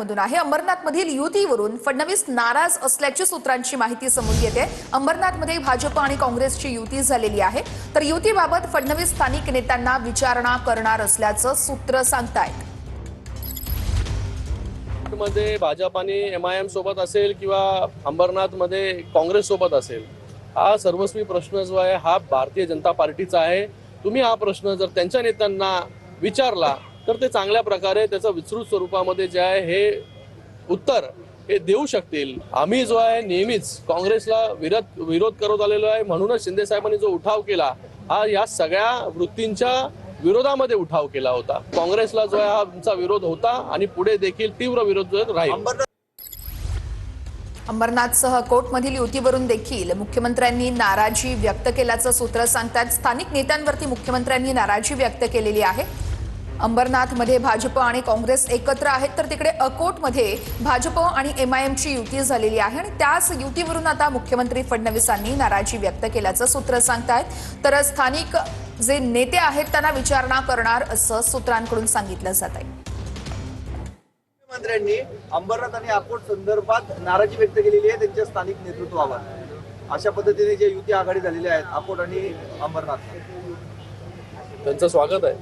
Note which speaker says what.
Speaker 1: मधून आहे. अंबरनाथमधील युतीवरून फडणवीस नाराज असल्याची सूत्रांची माहिती समोर येते. अंबरनाथमध्ये भाजप आणि काँग्रेसची युती झालेली आहे. तर युतीबाबत फडणवीस स्थानिक नेत्यांना विचारणा करणार असल्याचं सूत्र सांगतायत.
Speaker 2: मध्ये भाजप आणि एमआयएम सोबत असेल किंवा अंबरनाथमध्ये काँग्रेस सोबत असेल, हा सर्वस्वी प्रश्न जो आहे हा भारतीय जनता पार्टीचा आहे. तुम्ही हा प्रश्न जर त्यांच्या नेत्यांना विचारला तर ते चांगल्या प्रकारे त्याचं विस्तृत स्वरूपामध्ये जे आहे हे उत्तर हे देऊ शकतील. आम्ही जो आहे नेहमीच काँग्रेसला विरोध करत आलेलो आहे. म्हणूनच शिंदे साहेबांनी जो उठाव केला हा या सगळ्या वृत्तींच्या विरोधामध्ये उठाव केला होता. काँग्रेसला जो आहे हा आमचा विरोध होता आणि पुढे देखील तीव्र विरोध राहील.
Speaker 1: अंबरनाथसह कोर्टमधील युतीवरून देखील मुख्यमंत्र्यांनी नाराजी व्यक्त केल्याचं सूत्र सांगतात. स्थानिक नेत्यांवरती मुख्यमंत्र्यांनी नाराजी व्यक्त केलेली आहे. अंबरनाथमध्ये भाजप आणि काँग्रेस एकत्र आहेत, तर तिकडे अकोटमध्ये भाजप आणि एमआयएमची युती झालेली आहे आणि त्याच युतीवरून आता मुख्यमंत्री फडणवीसांनी नाराजी व्यक्त केल्याचं सूत्र सांगतायत. तर स्थानिक जे नेते आहेत त्यांना विचारणा करणार असं सूत्रांकडून सांगितलं जात आहे.
Speaker 3: मुख्यमंत्र्यांनी अंबरनाथ आणि अकोट संदर्भात नाराजी व्यक्त केलेली आहे त्यांच्या स्थानिक नेतृत्वावर. अशा पद्धतीने जे युती आघाडी झालेली आहेत अकोट आणि अंबरनाथ,
Speaker 2: त्यांचं स्वागत आहे.